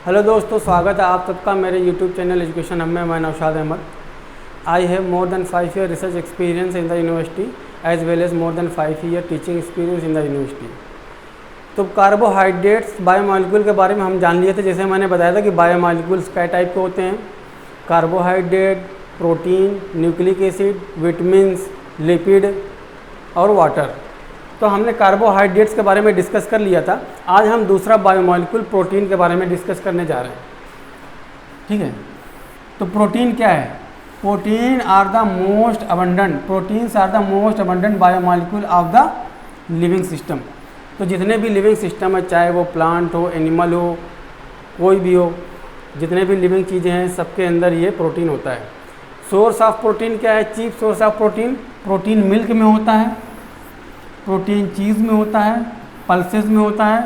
Hello दोस्तों, स्वागत है आप सबका मेरे यूट्यूब चैनल एजुकेशन हब में। मैं Naushad Ahmad. I have more than 5 year research experience in the university as well as more than 5 year teaching experience in the university. तो कार्बोहाइड्रेट्स बायोमॉलिक्यूल के बारे में हम जान लिए थे। जैसे मैंने बताया था कि बायोमॉलिक्यूल्स कई टाइप के होते हैं: carbohydrate, protein, nucleic acid, vitamins, lipid और वाटर। तो हमने कार्बोहाइड्रेट्स के बारे में डिस्कस कर लिया था। आज हम दूसरा बायोमॉलिक्यूल प्रोटीन के बारे में डिस्कस करने जा रहे हैं। ठीक है, तो प्रोटीन क्या है? Proteins are the most abundant biomolecule of the living system. तो जितने भी लिविंग सिस्टम है, चाहे वो प्लांट हो, एनिमल हो, कोई भी हो, जितने भी लिविंग चीज़ें हैं, सबके अंदर ये प्रोटीन होता है। सोर्स ऑफ प्रोटीन क्या है? Chief source of protein, protein milk में होता है, प्रोटीन चीज़ में होता है, पल्सेस में होता है,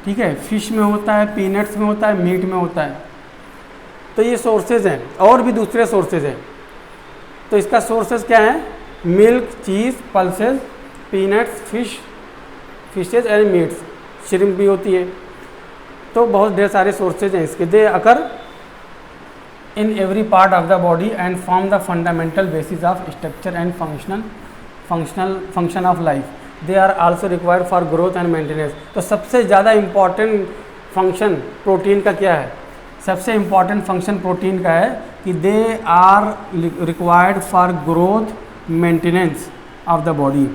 ठीक है, फिश में होता है, पीनट्स में होता है, मीट में होता है। तो ये सोर्सेज हैं, और भी दूसरे सोर्सेज हैं। तो इसका सोर्सेज क्या है? Milk, cheese, pulses, peanuts, fishes and meets, shrimp भी होती है। तो बहुत ढेर सारे सोर्सेज हैं इसके। They occur in every part of the body and form the fundamental basis of structure and function of life. They are also required for growth and maintenance. तो सबसे ज़्यादा इम्पॉर्टेंट फंक्शन प्रोटीन का क्या है? सबसे important function protein का है कि they are required for growth maintenance of the body.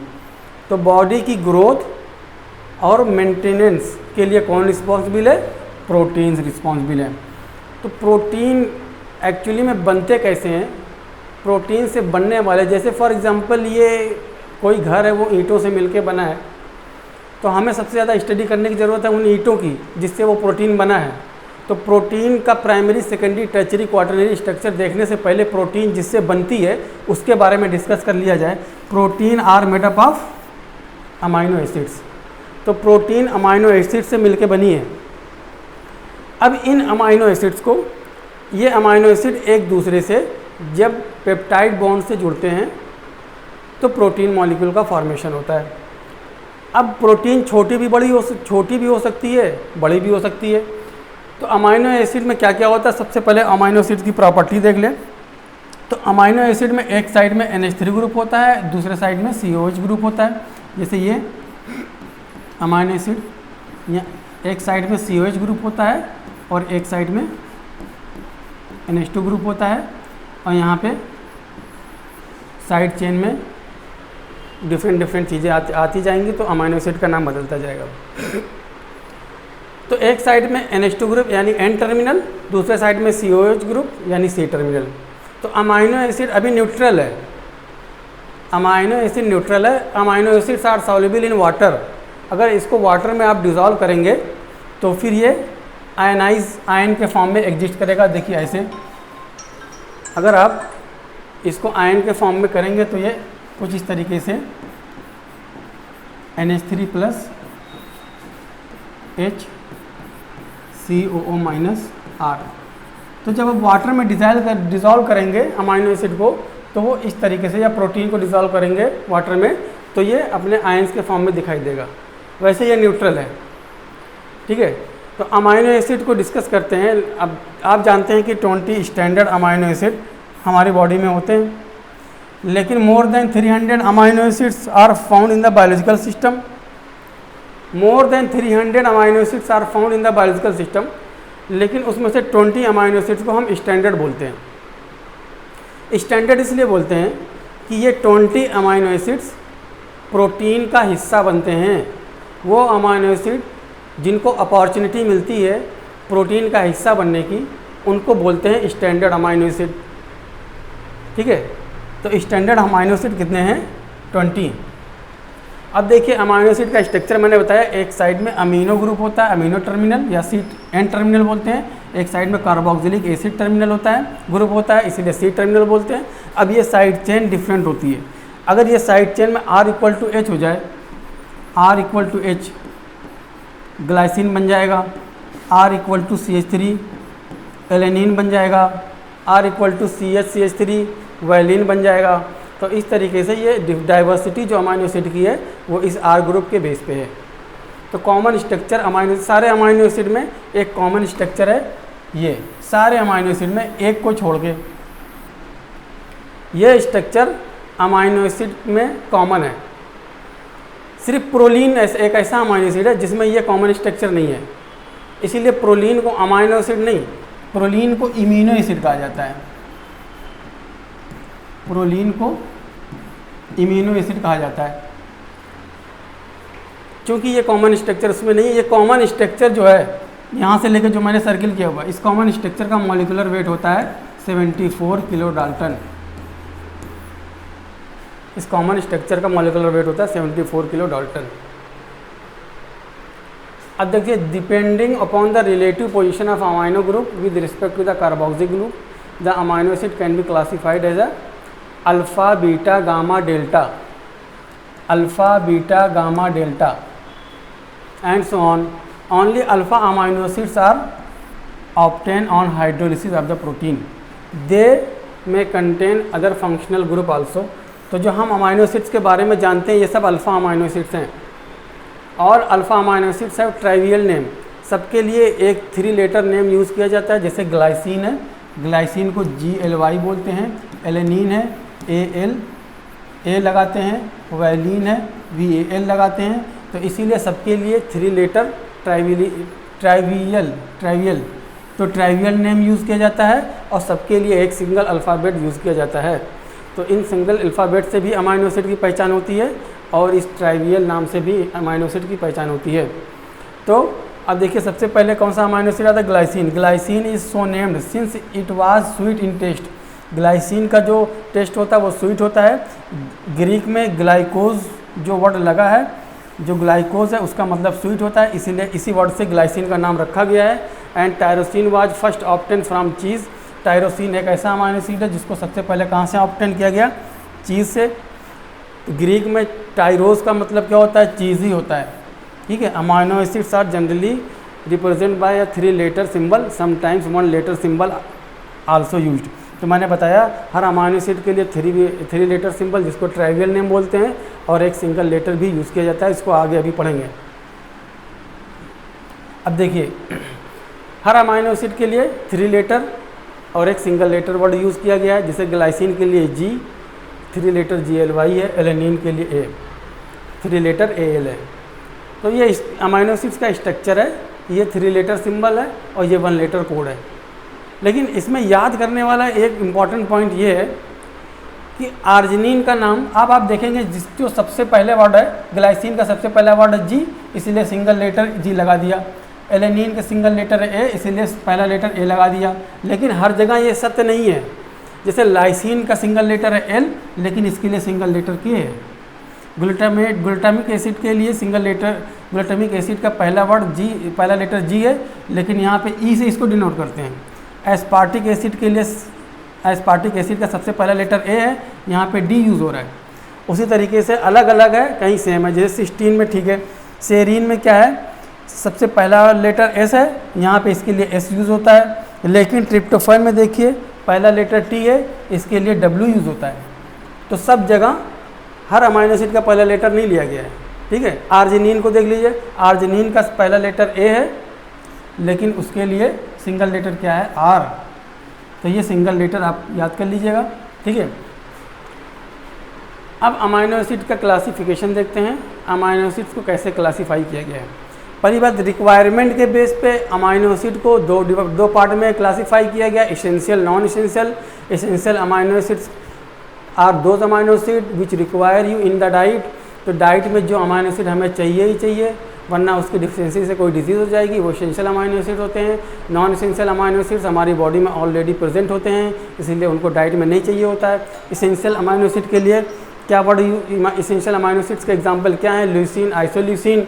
तो बॉडी की ग्रोथ और मेंटेनेंस के लिए कौन रिस्पॉन्सिबल है? प्रोटीन्स रिस्पॉन्सिबल है। तो प्रोटीन एक्चुअली में बनते कैसे हैं? प्रोटीन से बनने वाले, जैसे फॉर एग्जांपल ये कोई घर है, वो ईंटों से मिलके बना है, तो हमें सबसे ज़्यादा स्टडी करने की ज़रूरत है उन ईंटों की जिससे वो प्रोटीन बना है। तो प्रोटीन का primary, secondary, tertiary, quaternary structure देखने से पहले प्रोटीन जिससे बनती है उसके बारे में डिस्कस कर लिया जाए। Proteins are made up of amino acids. तो प्रोटीन अमाइनो एसिड से मिलके बनी है। अब इन अमाइनो एसिड्स को, ये अमाइनो एसिड एक दूसरे से जब पेप्टाइड बॉन्ड से जुड़ते हैं तो प्रोटीन मॉलिक्यूल का फॉर्मेशन होता है। अब प्रोटीन छोटी भी हो सकती है, बड़ी भी हो सकती है। तो अमाइनो एसिड में क्या क्या होता है? सबसे पहले अमाइनो एसिड की प्रॉपर्टी देख लें। तो अमाइनो एसिड में एक साइड में NH3 ग्रुप होता है, दूसरे साइड में COH ग्रुप होता है। जैसे ये अमाइनो एसिड, एक साइड में COH ग्रुप होता है और एक साइड में NH2 ग्रुप होता है, और यहाँ पे साइड चेन में डिफरेंट चीज़ें आती जाएंगी, तो अमाइनो एसिड का नाम बदलता जाएगा। तो एक साइड में NH2 ग्रुप यानी N टर्मिनल, दूसरे साइड में COH ग्रुप यानी C टर्मिनल। तो अमाइनो एसिड अभी न्यूट्रल है, अमाइनो एसिड न्यूट्रल है। Amino acids are soluble in water. अगर इसको वाटर में आप डिज़ोल्व करेंगे तो फिर ये आयन के फॉर्म में एग्जिस्ट करेगा। देखिए ऐसे, अगर आप इसको आयन के फॉर्म में करेंगे तो ये कुछ इस तरीके से NH3 प्लस HCOO-R। तो जब आप वाटर में डिज़ोल्व करेंगे अमाइनो एसिड को, तो वो इस तरीके से, या प्रोटीन को डिज़ोल्व करेंगे वाटर में, तो ये अपने आयंस के फॉर्म में दिखाई देगा। वैसे ये न्यूट्रल है, ठीक है। तो अमाइनो एसिड को डिस्कस करते हैं। अब आप जानते हैं कि 20 स्टैंडर्ड अमाइनो एसिड हमारी बॉडी में होते हैं, लेकिन more than 300 amino acids are found in the biological system. More than 300 amino acids are found in the biological system, लेकिन उसमें से 20 अमाइनो एसिड्स को हम स्टैंडर्ड बोलते हैं। स्टैंडर्ड इसलिए बोलते हैं कि ये 20 अमाइनो एसिड्स प्रोटीन का हिस्सा बनते हैं। वो अमाइनो एसिड जिनको अपॉर्चुनिटी मिलती है प्रोटीन का हिस्सा बनने की, उनको बोलते हैं स्टैंडर्ड अमाइनो एसिड, ठीक है। तो स्टैंडर्ड अमाइनो एसिड कितने हैं? 20। अब देखिए अमाइनो एसिड का स्ट्रक्चर मैंने बताया। एक साइड में अमीनो ग्रुप होता है, अमीनो टर्मिनल या N टर्मिनल बोलते हैं। एक साइड में कार्बोक्सिलिक एसिड टर्मिनल होता है, ग्रुप होता है, इसीलिए C टर्मिनल बोलते हैं। अब ये साइड चेन डिफरेंट होती है। अगर ये साइड चेन में R=H हो जाए, R=H ग्लाइसिन बन जाएगा, R=CH3 एलेनिन बन जाएगा, R=CH3 वायलिन बन जाएगा। तो इस तरीके से ये डाइवर्सिटी जो अमाइनो एसिड की है वो इस R ग्रुप के बेस पे है। तो कॉमन स्ट्रक्चर अमाइनो, सारे अमाइनो एसिड में एक कॉमन स्ट्रक्चर है, ये सारे अमाइनो एसिड में एक को छोड़ के ये स्ट्रक्चर अमाइनो एसिड में कॉमन है। सिर्फ प्रोलीन एक ऐसा अमाइनो एसिड है जिसमें ये कॉमन स्ट्रक्चर नहीं है, इसीलिए प्रोलीन को अमाइनो एसिड नहीं, प्रोलीन को इम्यूनो एसिड कहा जाता है। प्रोलीन को इम्यूनो एसिड कहा जाता है क्योंकि ये कॉमन स्ट्रक्चर उसमें नहीं है। ये कॉमन स्ट्रक्चर जो है यहाँ से लेकर जो मैंने सर्किल किया हुआ, इस कॉमन स्ट्रक्चर का मॉलिक्यूलर वेट होता है 74 किलो डाल्टन। इस कॉमन स्ट्रक्चर का मॉलिक्यूलर वेट होता है 74 किलो डाल्टन। अब देखिए, depending upon the relative position of amino group with respect to the carboxyl group, the amino acid can be classified as alpha beta gamma delta, alpha beta gamma delta and so on. Only alpha amino acids are obtained on hydrolysis of the protein. They may contain other functional group also. तो जो हम amino acids के बारे में जानते हैं ये सब अल्फ़ा अमाइनो एसिड्स हैं, और अल्फ़ा अमाइनो एसिड्स है ट्राइवियल नेम, सबके लिए एक 3 लेटर नेम यूज़ किया जाता है। जैसे ग्लाइसिन है, ग्लाइसिन को GLY बोलते हैं, एलेनिन है AL लगाते हैं, वैलिन है VAL लगाते हैं। तो इसीलिए सबके लिए 3 लेटर ट्राइवियल तो ट्राइवियल नेम यूज़ किया जाता है, और सबके लिए एक सिंगल अल्फ़ाबेट यूज़ किया जाता है। तो इन सिंगल अल्फ़ाबेट से भी अमाइनो एसिड की पहचान होती है, और इस ट्राइवियल नाम से भी अमाइनो एसिड की पहचान होती है। तो अब देखिए, सबसे पहले कौन सा अमाइनो एसिड आता है? Glycine. Glycine is so named since it was sweet in taste. Glycine का जो टेस्ट होता है वो स्वीट होता है। ग्रीक में ग्लाइकोज जो वर्ड लगा है, जो ग्लाइकोज है उसका मतलब स्वीट होता है, इसीलिए इसी वर्ड से ग्लाइसिन का नाम रखा गया है। And tyrosine was first obtain from cheese. Tyrosine एक ऐसा अमाइनो एसिड है जिसको सबसे पहले कहाँ से ऑब्टेन किया गया? चीज़ से। तो ग्रीक में टायरोस का मतलब क्या होता है? चीज़ ही होता है, ठीक है। Amino acids are generally represent by 3 letter symbol, sometimes 1 letter symbol also used. तो मैंने बताया हर अमाइनो एसिड के लिए 3 लेटर सिंबल जिसको ट्राइवियल नेम बोलते हैं, और एक सिंगल लेटर भी यूज़ किया जाता है। इसको आगे अभी पढ़ेंगे। अब देखिए, हर अमाइनो एसिड के लिए 3 लेटर और एक सिंगल लेटर वर्ड यूज़ किया गया है। जैसे ग्लाइसिन के लिए G, 3 लेटर GLY है, एलेनिन के लिए A, 3 लेटर AL है। तो ये अमाइनो एसिड्स का स्ट्रक्चर है, ये 3 लेटर सिंबल है और ये 1 लेटर कोड है। लेकिन इसमें याद करने वाला एक इम्पॉर्टेंट पॉइंट ये है कि आर्जिनिन का नाम आप देखेंगे, जो सबसे पहले वर्ड है ग्लाइसिन का सबसे पहला वर्ड है G, इसीलिए सिंगल लेटर G लगा दिया। एलेनिन का सिंगल लेटर है A, इसीलिए पहला लेटर A लगा दिया। लेकिन हर जगह ये सत्य नहीं है। जैसे लाइसिन का सिंगल लेटर है L, लेकिन इसके लिए सिंगल लेटर K है। ग्लूटामिक एसिड के लिए सिंगल लेटर, ग्लूटामिक एसिड का पहला वर्ड G, पहला लेटर G है, लेकिन यहाँ पे E से इसको डिनोट करते हैं। एस्पार्टिक एसिड के लिए, एस्पार्टिक एसिड का सबसे पहला लेटर A है, यहाँ पे D यूज़ हो रहा है। उसी तरीके से अलग अलग है, कहीं सेम है। जैसे सिस्टीन में, ठीक है, सेरीन में क्या है? सबसे पहला लेटर S है, यहाँ पे इसके लिए S यूज़ होता है। लेकिन ट्रिप्टोफैन में देखिए पहला लेटर T है, इसके लिए W यूज़ होता है। तो सब जगह हर अमाइनो एसिड का पहला लेटर नहीं लिया गया है, ठीक है। आर्जिनिन को देख लीजिए, आर्जिनिन का पहला लेटर A है, लेकिन उसके लिए सिंगल लेटर क्या है? R। तो ये सिंगल लेटर आप याद कर लीजिएगा, ठीक है। अब अमाइनो एसिड का क्लासिफिकेशन देखते हैं। अमाइनो एसिड्स को कैसे क्लासीफाई किया गया है। पहली बात, रिक्वायरमेंट के बेस पे अमाइनो एसिड को दो पार्ट में क्लासीफाई किया गया, essential, non essential. Essential amino acids are those amino acid which require you in the diet. तो डाइट में जो अमाइनो एसिड हमें चाहिए ही चाहिए, वरना उसकी डिफिशिएंसी से कोई डिजीज़ हो जाएगी, वो एसेंशियल अमाइनो एसिड होते हैं। नॉन एसेंशियल अमाइनो एसिड्स हमारी बॉडी में ऑलरेडी प्रेजेंट होते हैं, इसीलिए उनको डाइट में नहीं चाहिए होता है। एसेंशियल अमाइनो एसिड के लिए क्या वर्ड, एसेंशियल अमाइनो एसिड्स के एग्जांपल क्या हैं? ल्यूसीन, आइसोल्यूसिन,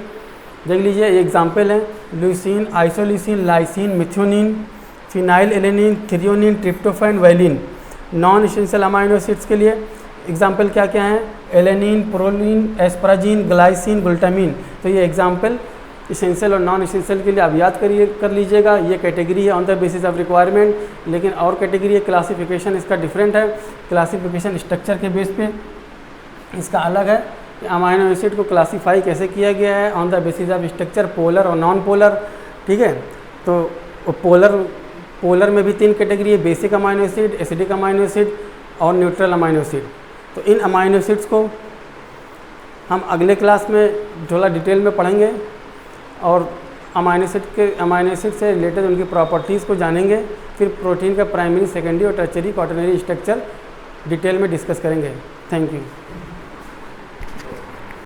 देख लीजिए ये एग्जांपल हैं। Leucine, isoleucine, lysine, methionine, phenyl alanine, threonine, tryptophan, valine. Non essential amino acids के लिए एग्जाम्पल क्या क्या हैं? Alanine, proline, एस्पराजिन, glycine, glutamine. तो ये एग्जाम्पल एसेंशियल और नॉन एसेंशियल के लिए आप याद कर लीजिएगा। ये कैटेगरी है on the basis of requirement. लेकिन और कैटेगरी है, क्लासिफिकेशन इसका डिफरेंट है। क्लासिफिकेशन स्ट्रक्चर के बेस पे इसका अलग है। कि अमाइनो एसिड को क्लासीफाई कैसे किया गया है on the basis of structure, polar और नॉन पोलर। ठीक है, तो पोलर में भी 3 कैटेगरी है, basic amino acid, acidic amino acid और न्यूट्रल अमाइनो एसिड। तो इन अमाइनो एसिड्स को हम अगले क्लास में थोड़ा डिटेल में पढ़ेंगे और अमाइनो एसिड से रिलेटेड उनकी प्रॉपर्टीज़ को जानेंगे। फिर प्रोटीन का प्राइमरी, सेकेंडरी और टर्शियरी क्वाटरनरी स्ट्रक्चर डिटेल में डिस्कस करेंगे। Thank you.